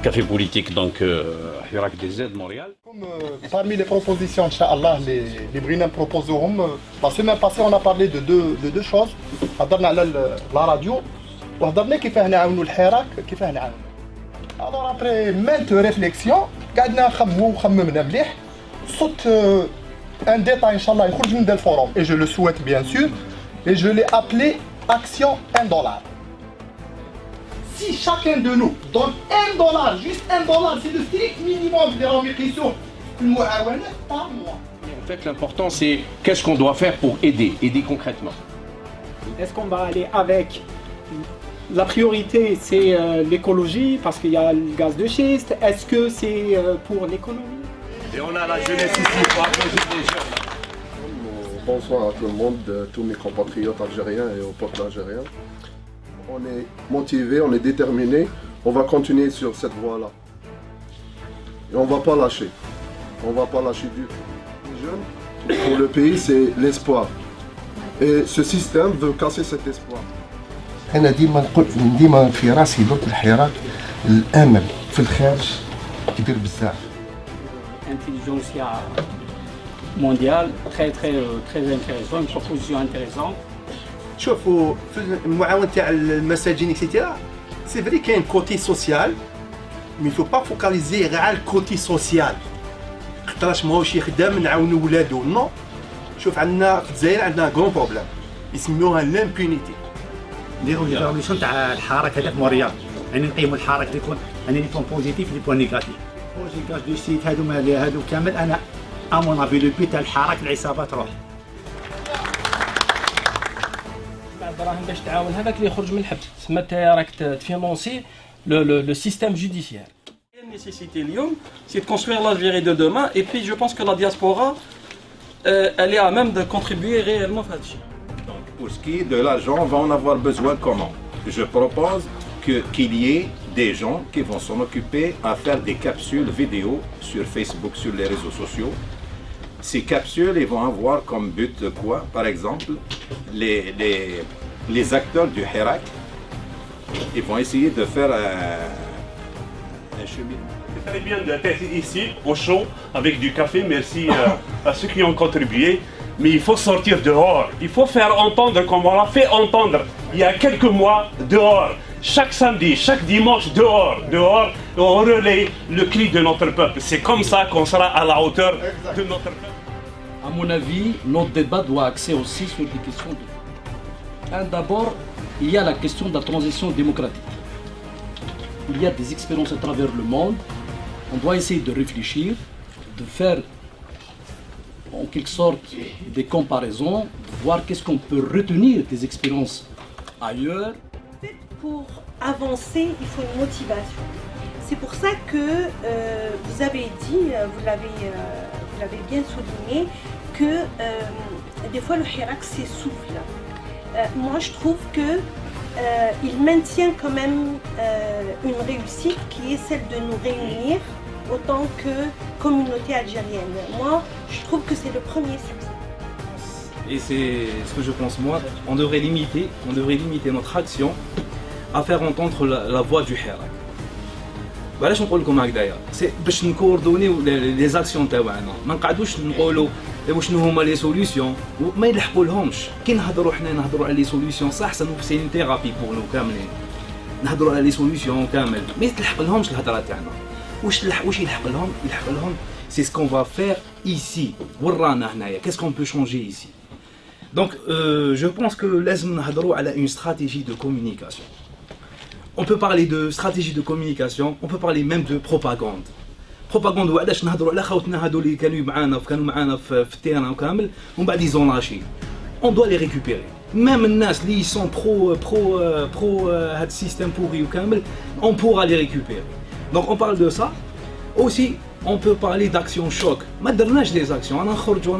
café politique, donc Hirak DZ Montréal. Parmi les propositions, Inch'Allah, les Brinains proposeront. La semaine passée, on a parlé de deux choses. On a la radio, et on a كيفاه نعاونوا الحراك كيفاه نعاونوا. Alors après maintes réflexions, قعدنا نخمموا وخممنا مليح. صوت un détail, Inch'Allah, يخرج من le forum. Et je le souhaite bien sûr. Et je l'ai appelé Action $1. Si chacun de nous donne $1, juste $1, c'est le strict minimum des remerciements par mois. En fait, l'important, c'est qu'est-ce qu'on doit faire pour aider concrètement. Est-ce qu'on va aller avec... La priorité, c'est l'écologie, parce qu'il y a le gaz de schiste. Est-ce que c'est pour l'économie? Et on a la jeunesse ici pour applaudir les jeunes. Bonsoir à tout le monde, tous mes compatriotes algériens et aux peuples algériens. On est motivés, on est déterminés, on va continuer sur cette voie-là. Et on ne va pas lâcher. On ne va pas lâcher du tout. Les jeunes, pour le pays, c'est l'espoir. Et ce système veut casser cet espoir. أنا ديما في راسي درت الحراك الأمل في الخارج كبير بزاف. Intelligentsia mondiale, très intéressant, une proposition intéressante. شوفوا في المعاونة تاع المساجين اكسيتيرا سي فري كاين كوتي سوسيال مي فو با فوكاليزي غير على الكوتي سوسيال خاطرش ماهوش يخدم نعاونوا ولادو نو شوف عندنا في الجزائر عندنا كرون بروبليم يسميوها لامبونيتي نديروا ريفولوسيون تاع الحراك هذاك موريال يعني نقيموا الحراك اللي يكون يعني لي بوان بوزيتيف لي بوان نيجاتيف بروجي كاش دو سيت هادو كامل انا امون افي لو بي تاع الحراك العصابه تروح الدراهم باش تعاون هذاك اللي يخرج من الحبس تسمى انت راك تفينونسي لو سيستيم جوديسيير. La nécessité اليوم c'est de construire l'Algérie de demain et puis je pense que la diaspora elle est à même de contribuer réellement à ça. Donc pour ce qui est de l'argent, on va en avoir besoin comment? Je propose qu'il y ait des gens qui vont s'en occuper à faire des capsules vidéo sur Facebook, sur les réseaux sociaux. Ces capsules, ils vont avoir comme but quoi? Par exemple, les acteurs du Hirak, ils vont essayer de faire un cheminement. C'est très bien d'être ici, au chaud, avec du café. Merci à ceux qui ont contribué. Mais il faut sortir dehors. Il faut faire entendre comme on l'a fait entendre il y a quelques mois dehors. Chaque samedi, chaque dimanche, dehors, on relaie le cri de notre peuple. C'est comme ça qu'on sera à la hauteur de notre peuple. À mon avis, notre débat doit axer aussi sur des questions de... D'abord, il y a la question de la transition démocratique. Il y a des expériences à travers le monde. On doit essayer de réfléchir, de faire en quelque sorte des comparaisons, de voir qu'est-ce qu'on peut retenir des expériences ailleurs. Pour avancer, il faut une motivation. C'est pour ça que vous avez dit, vous l'avez bien souligné, que des fois le Hirak s'essouffle. Moi je trouve que il maintient quand même une réussite qui est celle de nous réunir autant que communauté algérienne. Moi je trouve que c'est le premier succès. Et c'est ce que je pense moi, on devrait limiter notre action à faire entendre la voix du Hirak. علاش نقول لكم هكذايا سي باش نكوردونيو لي زاكسيون تاعنا ما نقعدوش نقولوا وشنو هما لي سوليوشن وما يلحقوا لهمش كي نهضروا حنا نهضروا على لي سوليوشن صح سي ان ثيرابي بور نو كاملين نهضروا على لي سوليوشن كامل ما يتلحق لهمش الهضره تاعنا واش يلحق لهم سي سكون فا فير ايسي ورانا هنايا كاسكون بو شونجي ايسي دونك جو بونس كو لازم نهضروا على اون استراتيجي دو كومونيكاسيون. On peut parler de stratégie de communication, on peut parler même de propagande. Propagande وعلاش نهضروا على خوتنا هذو اللي كانوا معانا في التيران وكامل ومن بعد يزوناشي. On doit les récupérer. Même الناس اللي sont pro هذا السيستم بوري وكامل, on pourra les récupérer. Donc on parle de ça. Aussi on peut parler d'action choc. ما درناش des actions. انا نخرجوا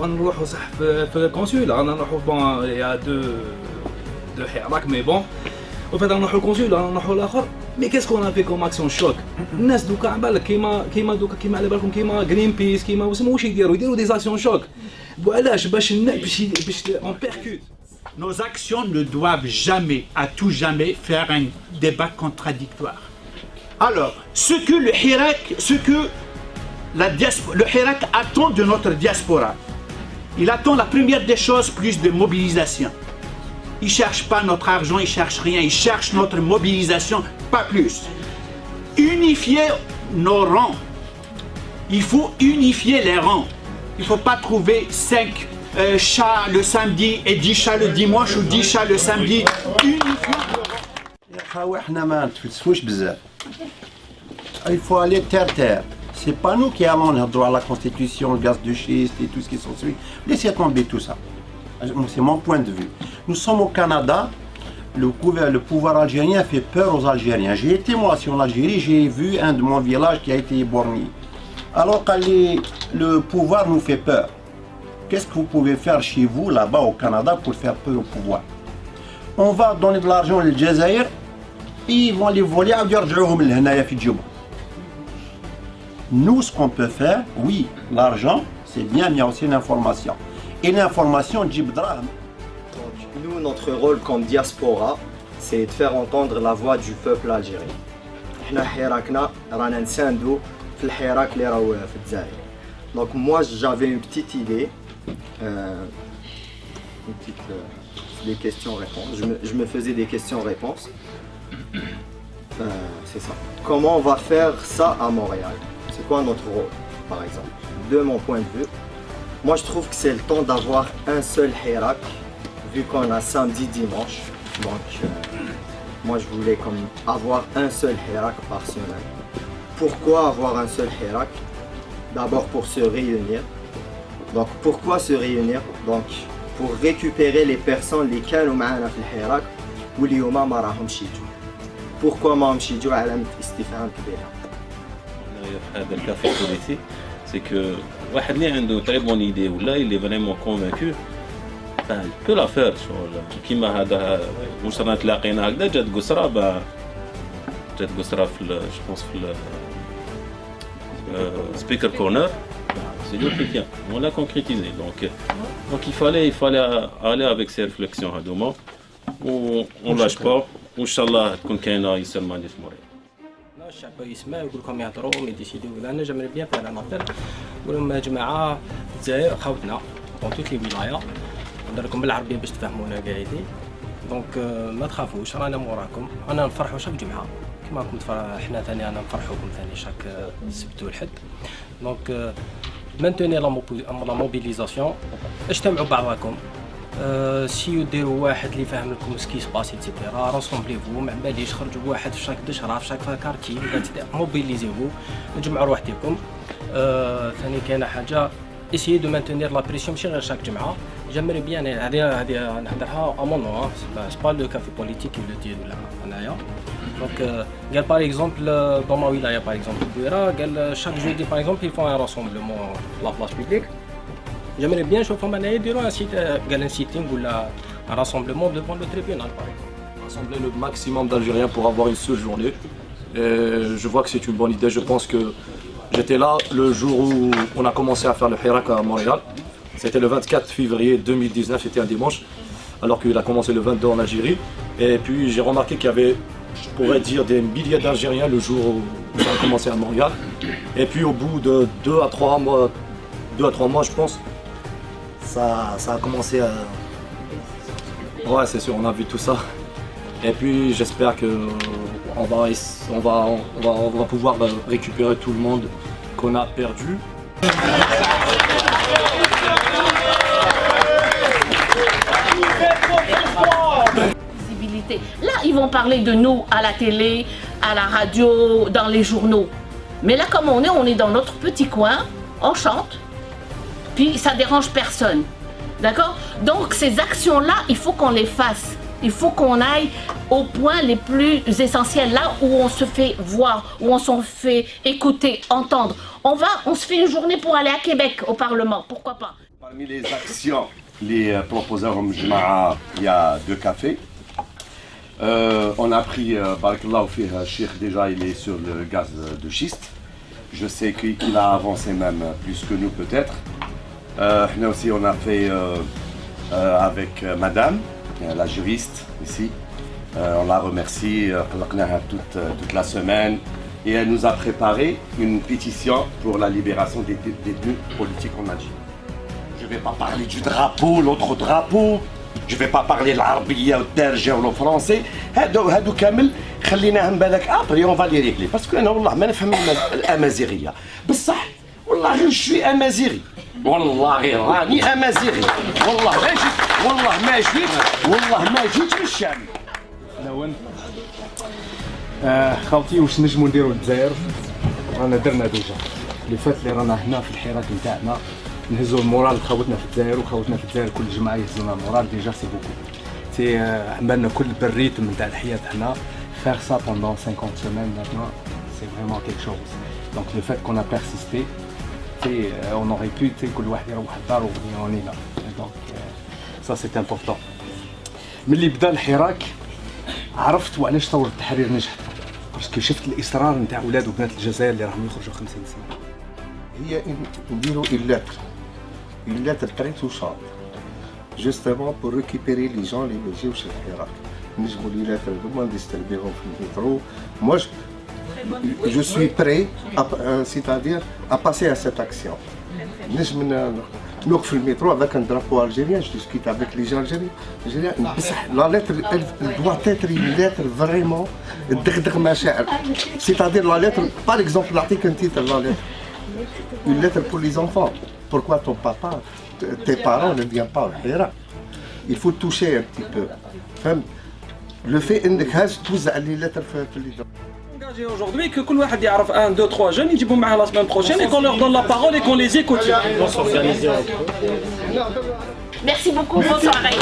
نروحوا صح في الكونسول, انا نروحوا bon il y a deux Hirak mais bon. au fait نروحوا الكونسول نروحوا الاخر مي كيسكو انا في كوم اكسيون شوك الناس دوكا على بالك كيما دوكا كيما على بالكم كيما جرين بيس كيما واش يديروا دي اكسيون شوك وعلاش باش اون بيركوت. Nos actions ne doivent jamais, à tout jamais, faire un débat contradictoire. Alors, ce que le Hirak, le Hirak attend de notre diaspora, il attend la première des choses, plus de mobilisation. Il ne cherche pas notre argent, il ne cherche rien, il cherche notre mobilisation, pas plus. Unifier nos rangs. Il faut unifier les rangs. Il ne faut pas trouver 5 chats le samedi et 10 chats le dimanche ou 10 chats le samedi. Il faut aller terre-terre. C'est pas nous qui allons le droit à la constitution, le gaz de schiste et tout ce qui s'ensuit. Laissez tomber tout ça. C'est mon point de vue. Nous sommes au Canada. Le pouvoir algérien fait peur aux Algériens. J'ai été moi en Algérie, j'ai vu un de mon village qui a été éborgné. Alors que le pouvoir nous fait peur. Qu'est-ce que vous pouvez faire chez vous, là-bas au Canada, pour faire peur au pouvoir? On va donner de l'argent aux Jazaïr, ils vont les voler à Nous, ce qu'on peut faire, oui, l'argent, c'est bien, mais il y a aussi l'information. Et l'information, nous, notre rôle comme diaspora, c'est de faire entendre la voix du peuple algérien. Donc moi, j'avais une petite idée, des questions-réponses. Je me faisais des questions-réponses. C'est ça. Comment on va faire ça à Montréal? C'est quoi notre rôle, par exemple? De mon point de vue, moi je trouve que c'est le temps d'avoir un seul Hirak, vu qu'on a samedi, dimanche. Donc, moi je voulais comme avoir un seul Hirak par semaine. Pourquoi avoir un seul Hirak? D'abord pour se réunir. Donc, pourquoi se réunir? Donc, pour récupérer les personnes qui étaient معنا في الحراك واليوم ما راهمش يجوا. Pourquoi ما راهمش يجوا؟ علامة استفهام كبيرة. في هذا الكافي التونسي c'est que واحد اللي عنده très bonne idée ولا il est vraiment convaincu peut la faire شغل كيما هذا واش رانا تلاقينا هكذا جات قسرة في je pense في speaker corner c'est lui qui vient on l'a concrétisé donc il fallait aller avec ces réflexions هذوما on lâche pas وان شاء الله تكون كاينه يسمى في موريال. الشعب يسمع ويقول لكم يهضروا ويديسيديو. انا جمعنا بيان فعلا نهضر نقول لهم يا جماعه الجزائر خاوتنا دون توت لي ولايا نهضر لكم بالعربيه باش تفهمونا قاعدين. دونك ما تخافوش رانا موراكم رانا نفرحوا شاك جمعه كيما راكم حنا ثاني رانا نفرحوكم ثاني شاك السبت والحد. دونك مانتوني لا موبيليزاسيون اجتمعوا بعضكم سيو ديروا واحد اللي فاهم لكم سكي سباس ايتترا راسومبليفو ما باليش خرجوا واحد في شاك دشره في شاك كارتي موبيليزيوو نجمعوا روحتكم. ثاني كاينه حاجه اسيي دو مانتونير لا بريسيون ماشي غير شاك جمعه جمري بيان هذه نهضرها امونو سي با لو كافي بوليتيك لو دير ولا انايا. دونك قال باغ اكزومبل دون ما ولايه باغ اكزومبل بويرا قال شاك جودي باغ اكزومبل يفون ان راسومبلمون لا بلاص بوبليك. J'aimerais bien نشوفهم انايا يديروا un sitting ou un rassemblement devant le tribunal par exemple. Rassembler le maximum d'Algériens pour avoir une seule journée. Et je vois que c'est une bonne idée. Je pense que j'étais là le jour où on a commencé à faire le Hirak à Montréal. C'était le 24 février 2019, c'était un dimanche, alors qu'il a commencé le 22 en Algérie. Et puis j'ai remarqué qu'il y avait, je pourrais dire, des milliers d'Algériens le jour où ça a commencé à Montréal. Et puis au bout de 2 à 3 mois, je pense, ça a commencé à... Ouais, c'est sûr, on a vu tout ça. Et puis j'espère qu'on va pouvoir récupérer tout le monde qu'on a perdu. Là, ils vont parler de nous à la télé, à la radio, dans les journaux. Mais là, comme on est dans notre petit coin, on chante. Puis ça dérange personne, d'accord? Donc ces actions-là, il faut qu'on les fasse. Il faut qu'on aille aux points les plus essentiels, là où on se fait voir, où on se fait écouter, entendre. On se fait une journée pour aller à Québec, au Parlement, pourquoi pas? Parmi les actions, les proposeurs il y a 2 cafés. On a pris, Barakallahu Fih, Cheikh déjà il est sur le gaz de schiste. Je sais qu'il a avancé même plus que nous peut-être. Nous aussi on a fait avec madame, la juriste ici. On la remercie, toute la semaine. et elle nous a préparé une pétition pour la libération des détenus politiques en Algérie. Je ne vais pas parler du drapeau, l'autre drapeau. Je ne vais pas parler l'arabiya ou le darja ou le français. هادو كامل خليناهم بالك ابري اون فالي ريكلي باسكو انا والله ما نفهم الامازيغيه بصح والله غير شوي امازيغي والله راني امازيغي والله ما جيت من الشام. نوان خاوتي واش نجمو نديرو للجزائر رانا درنا ديجا اللي فات اللي رانا هنا في الحراك نتاعنا نهزو المورال خوتنا في الجزائر وخوتنا في الجزائر كل جمعه يهزونا المورال ديجا سي بوكو سي عملنا كل بالريتم نتاع الحياه هنا faire ça pendant 50 semaines maintenant c'est vraiment quelque chose donc le fait qu'on a persisté on aurait pu كل واحد يروح لدارو on est là donc ça c'est important. ملي بدا الحراك عرفت وعلاش ثوره التحرير نجحت باسكو شفت الاصرار نتاع ولاد وبنات الجزائر اللي راهم يخرجوا 50 سنه. هي نديروا une lettre très touchante justement pour récupérer les gens اللي ما يجيوش للحراك. نجموا لي lettre هذوما نديستربيهم في المترو. moi je suis prêt c'est-à-dire à passer à cette action. نجم نوقف في المترو avec un drapeau algérien, je discute avec les gens algériens. بصح la lettre elle doit être une lettre vraiment تدغدغ مشاعر. c'est-à-dire la lettre par exemple نعطيك un titre la lettre. Une lettre pour les enfants. Pourquoi ton papa, tes parents ne viennent pas au Hirak? Il faut toucher un petit peu. Le fait que tu as les lettres engagé aujourd'hui que كل واحد يعرف 1 2 3 jeunes يجيبوا معاه la semaine prochaine et qu'on leur donne la parole et qu'on les écoute. Merci beaucoup, bonne soirée.